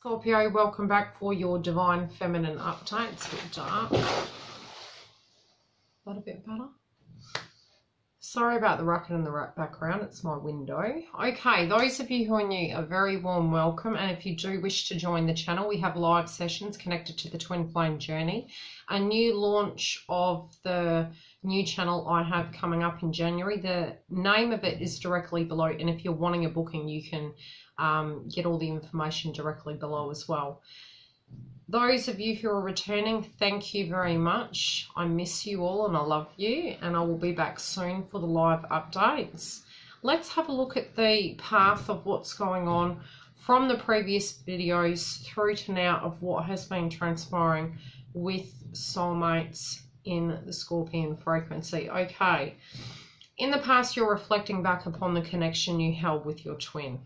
Scorpio, welcome back for your Divine Feminine update. It's a bit dark. That a bit better? Sorry about the rocket in the background. It's my window. Okay, those of you who are new, a very warm welcome. And if you do wish to join the channel, we have live sessions connected to the Twin Flame Journey. A new launch of the new channel I have coming up in January. The name of it is directly below. And if you're wanting a booking, you can get all the information directly below as well. Those of you who are returning, thank you very much. I miss you all and I love you, and I will be back soon for the live updates. Let's have a look at the path of what's going on from the previous videos through to now of what has been transpiring with soulmates in the Scorpion frequency. Okay, in the past you're reflecting back upon the connection you held with your twin.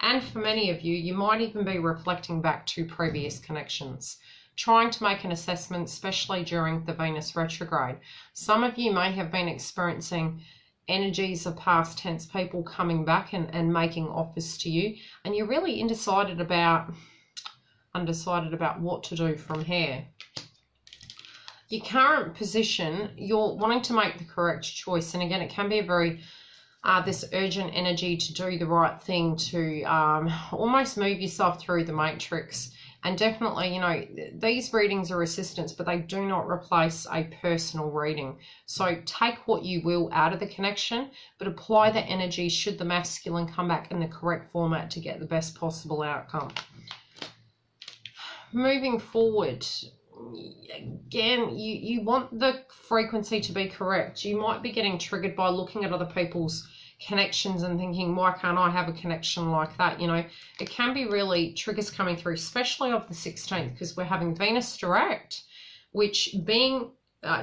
And for many of you, you might even be reflecting back to previous connections, trying to make an assessment, especially during the Venus retrograde. Some of you may have been experiencing energies of past tense people coming back and making offers to you, and you're really undecided about what to do from here. Your current position, you're wanting to make the correct choice, and again, it can be a very this urgent energy to do the right thing, to almost move yourself through the matrix. And definitely, you know, these readings are assistance, but they do not replace a personal reading. So take what you will out of the connection, but apply the energy should the masculine come back in the correct format to get the best possible outcome. Moving forward, again, you want the frequency to be correct. You might be getting triggered by looking at other people's connections and thinking, why can't I have a connection like that? You know, it can be really triggers coming through, especially of the 16th, because we're having Venus direct, which being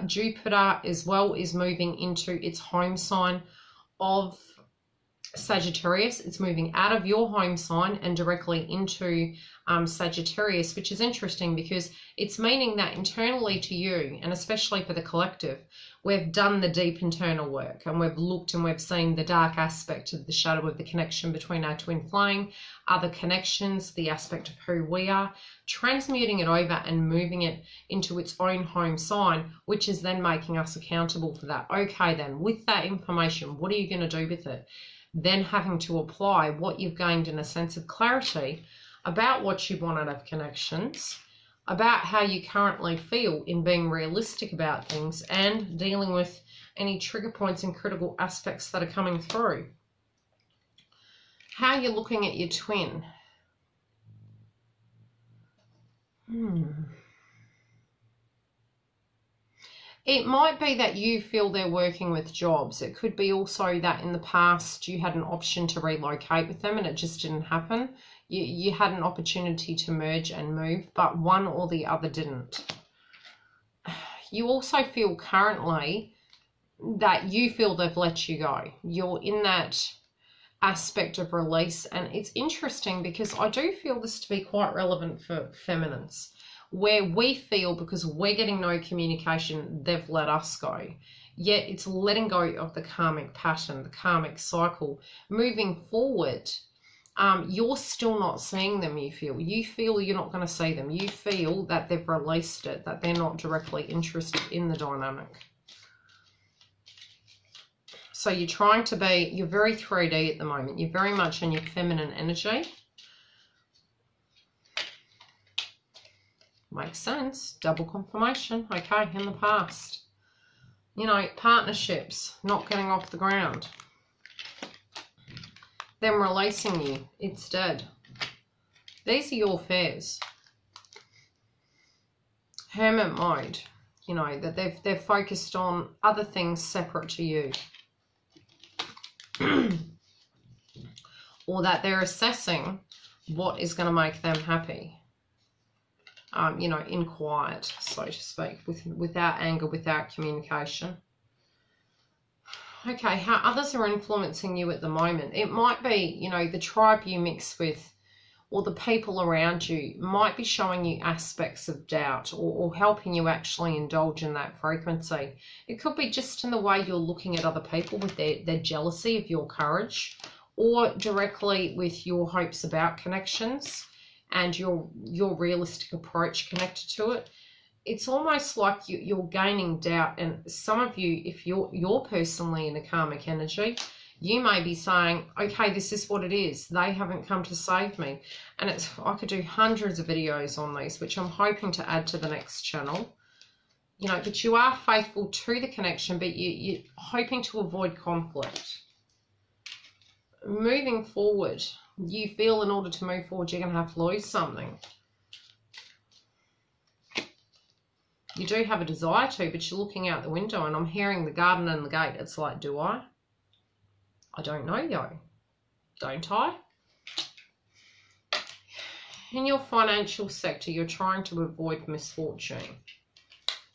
Jupiter as well is moving into its home sign of Sagittarius. It's moving out of your home sign and directly into Sagittarius, which is interesting because it's meaning that internally to you, and especially for the collective, we've done the deep internal work and we've looked and we've seen the dark aspect of the shadow of the connection between our twin flame, other connections, the aspect of who we are, transmuting it over and moving it into its own home sign, which is then making us accountable for that. Okay, then with that information, what are you going to do with it? Then having to apply what you've gained in a sense of clarity about what you want out of connections, about how you currently feel in being realistic about things, and dealing with any trigger points and critical aspects that are coming through. How you're looking at your twin. It might be that you feel they're working with jobs. It could be also that in the past you had an option to relocate with them and it just didn't happen. You had an opportunity to merge and move, but one or the other didn't. You also feel currently that you feel they've let you go. You're in that aspect of release, and it's interesting because I do feel this to be quite relevant for feminines, where we feel because we're getting no communication, they've let us go. Yet it's letting go of the karmic pattern, the karmic cycle. Moving forward, you're still not seeing them, you feel. You feel you're not going to see them. You feel that they've released it, that they're not directly interested in the dynamic. So you're trying to be, you're very 3D at the moment. You're very much in your feminine energy. Makes sense. Double confirmation. Okay, in the past. You know, partnerships not getting off the ground. Them releasing you. It's dead. These are your fears. Hermit mode. You know, that they're focused on other things separate to you. Or that they're assessing what is going to make them happy. You know, in quiet, so to speak, without anger, without communication. Okay, how others are influencing you at the moment. It might be, you know, the tribe you mix with or the people around you might be showing you aspects of doubt or helping you actually indulge in that frequency. It could be just in the way you're looking at other people with their jealousy of your courage, or directly with your hopes about connections and your realistic approach connected to it, it's almost like you're gaining doubt. And some of you, if you're personally in a karmic energy, you may be saying, okay, this is what it is. They haven't come to save me. And I could do hundreds of videos on these, which I'm hoping to add to the next channel. You know, but you are faithful to the connection, but you're hoping to avoid conflict. Moving forward, you feel in order to move forward, you're going to have to lose something. You do have a desire to, but you're looking out the window, and I'm hearing the garden and the gate. It's like, do I? I don't know, though. Don't I? In your financial sector, you're trying to avoid misfortune.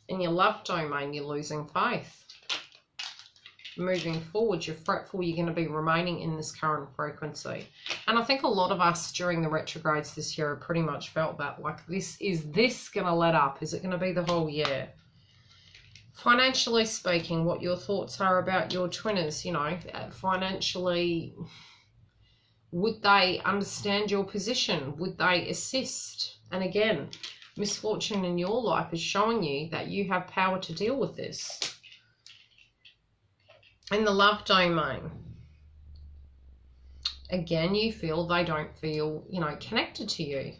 In your love domain, you're losing faith. Moving forward, you're fretful. You're going to be remaining in this current frequency. And I think a lot of us during the retrogrades this year have pretty much felt that. Like, is this going to let up? Is it going to be the whole year? Financially speaking, what your thoughts are about your twinners, you know, financially, would they understand your position? Would they assist? And again, misfortune in your life is showing you that you have power to deal with this. In the love domain, again, you feel they don't feel, you know, connected to you.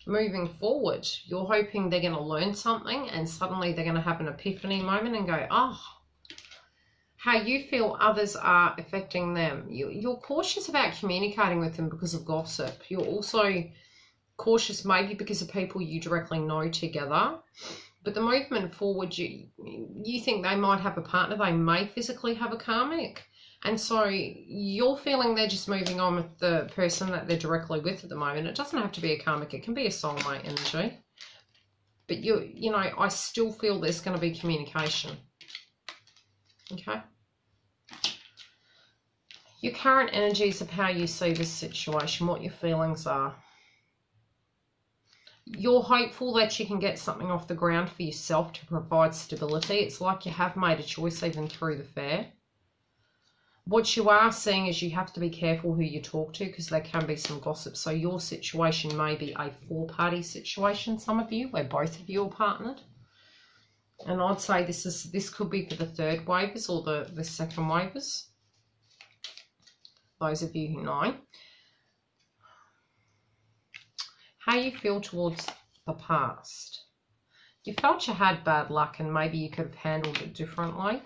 Moving forward, you're hoping they're going to learn something, and suddenly they're going to have an epiphany moment and go, oh, how you feel others are affecting them. You're cautious about communicating with them because of gossip. You're also cautious maybe because of people you directly know together. But the movement forward, you think they might have a partner. They may physically have a karmic. And so you're feeling they're just moving on with the person that they're directly with at the moment. It doesn't have to be a karmic. It can be a soulmate energy. But, you know, I still feel there's going to be communication. Okay? Your current energies of how you see this situation, what your feelings are. You're hopeful that you can get something off the ground for yourself to provide stability. It's like you have made a choice even through the fair. What you are seeing is you have to be careful who you talk to, because there can be some gossip. So your situation may be a four-party situation, some of you, where both of you are partnered. And I'd say this could be for the third waivers or the second waivers. Those of you who know. How you feel towards the past. You felt you had bad luck and maybe you could have handled it differently.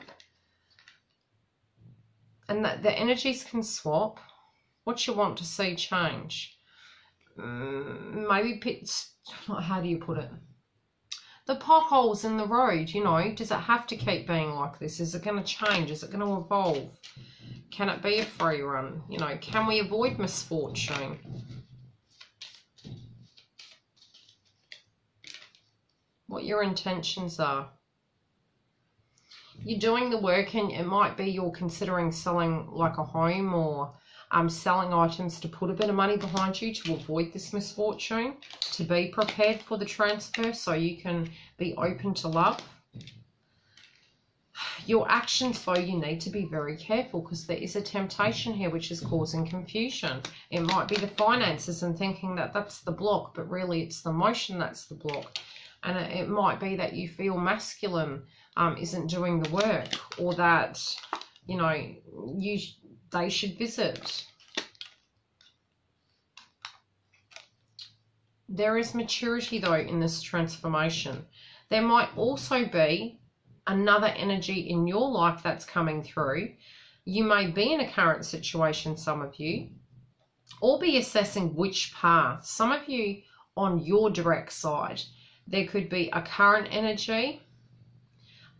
And that the energies can swap. What you want to see change. Maybe how do you put it? The potholes in the road, you know, does it have to keep being like this? Is it going to change? Is it going to evolve? Can it be a free run? You know, can we avoid misfortune? What your intentions are. You're doing the work, and it might be you're considering selling like a home or selling items to put a bit of money behind you to avoid this misfortune, to be prepared for the transfer so you can be open to love. Your actions, though, you need to be very careful, because there is a temptation here which is causing confusion. It might be the finances and thinking that that's the block, but really it's the emotion that's the block. And it might be that you feel masculine isn't doing the work, or that, you know, they should visit. There is maturity, though, in this transformation. There might also be another energy in your life that's coming through. You may be in a current situation, some of you, or be assessing which path. Some of you on your direct side, there could be a current energy.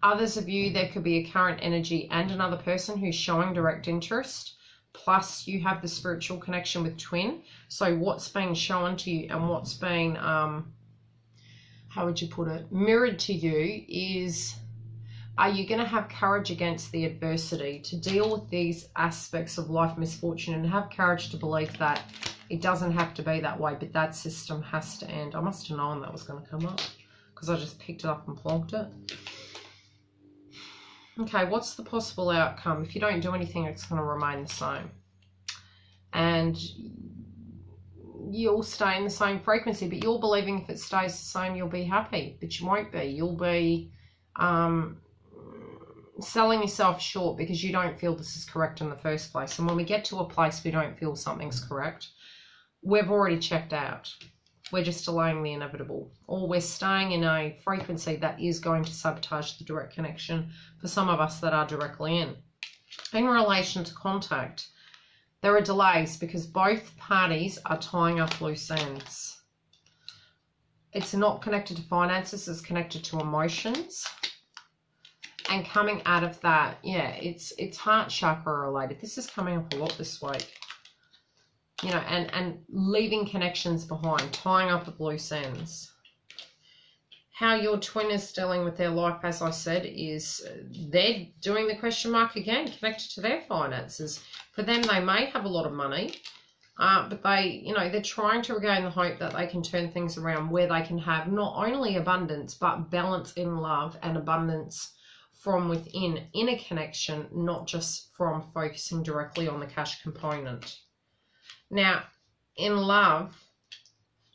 Others of you, there could be a current energy and another person who's showing direct interest. Plus, you have the spiritual connection with twin. So what's being shown to you and what's being, how would you put it, mirrored to you is, are you going to have courage against the adversity to deal with these aspects of life misfortune, and have courage to believe that it doesn't have to be that way, but that system has to end. I must have known that was going to come up because I just picked it up and plonked it. Okay, what's the possible outcome? If you don't do anything, it's going to remain the same. And you'll stay in the same frequency, but you're believing if it stays the same, you'll be happy, but you won't be. You'll be selling yourself short because you don't feel this is correct in the first place. And when we get to a place we don't feel something's correct, we've already checked out. We're just delaying the inevitable, or we're staying in a frequency that is going to sabotage the direct connection for some of us that are directly in. In relation to contact, there are delays because both parties are tying up loose ends. It's not connected to finances, it's connected to emotions. And coming out of that, yeah, it's heart chakra related. This is coming up a lot this week. You know, and leaving connections behind, tying up with loose ends. How your twin is dealing with their life, as I said, is they're doing the question mark again, connected to their finances. For them, they may have a lot of money, but they're trying to regain the hope that they can turn things around where they can have not only abundance, but balance in love and abundance from within in a connection, not just from focusing directly on the cash component. Now, in love,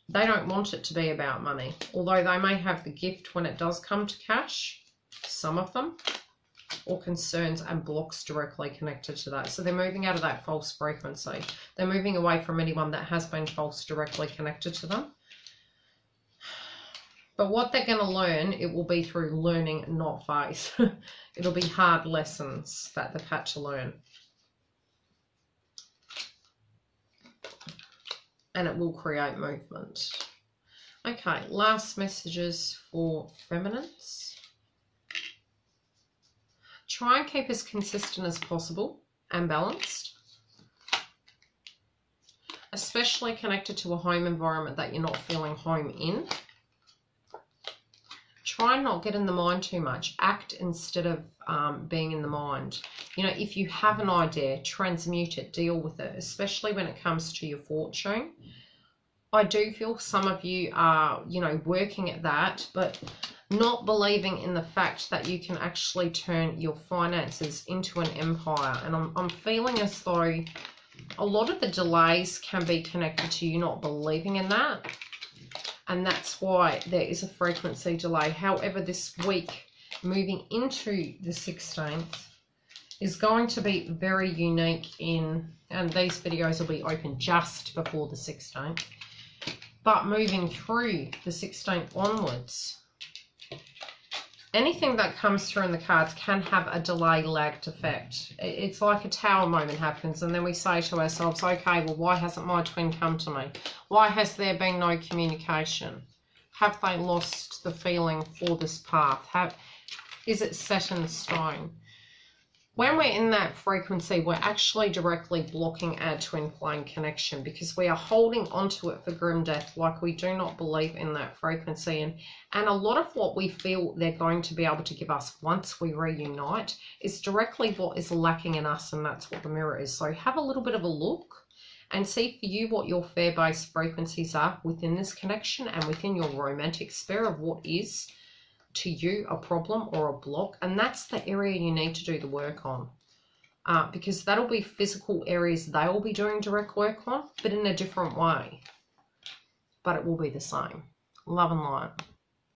they don't want it to be about money, although they may have the gift when it does come to cash, some of them, or concerns and blocks directly connected to that. So they're moving out of that false frequency. They're moving away from anyone that has been false directly connected to them. But what they're going to learn, it will be through learning, not faith. It'll be hard lessons that they've had to learn. And it will create movement. Okay, last messages for feminines. Try and keep as consistent as possible and balanced, especially connected to a home environment that you're not feeling home in. Try and not get in the mind too much. Act instead of being in the mind. You know, if you have an idea, transmute it, deal with it, especially when it comes to your fortune. I do feel some of you are, you know, working at that, but not believing in the fact that you can actually turn your finances into an empire. And I'm feeling as though a lot of the delays can be connected to you not believing in that. And that's why there is a frequency delay. However, this week, moving into the 16th, is going to be very unique in, and these videos will be open just before the 16th, but moving through the 16th onwards, anything that comes through in the cards can have a delay lagged effect. It's like a tower moment happens, and then we say to ourselves, okay, well, why hasn't my twin come to me? Why has there been no communication? Have they lost the feeling for this path? Is it set in stone? When we're in that frequency, we're actually directly blocking our twin flame connection because we are holding onto it for grim death, like we do not believe in that frequency. And a lot of what we feel they're going to be able to give us once we reunite is directly what is lacking in us, and that's what the mirror is. So have a little bit of a look and see for you what your fear-based frequencies are within this connection and within your romantic sphere of what is to you a problem or a block. And that's the area you need to do the work on, because that'll be physical areas they will be doing direct work on, but in a different way, but it will be the same. Love and light.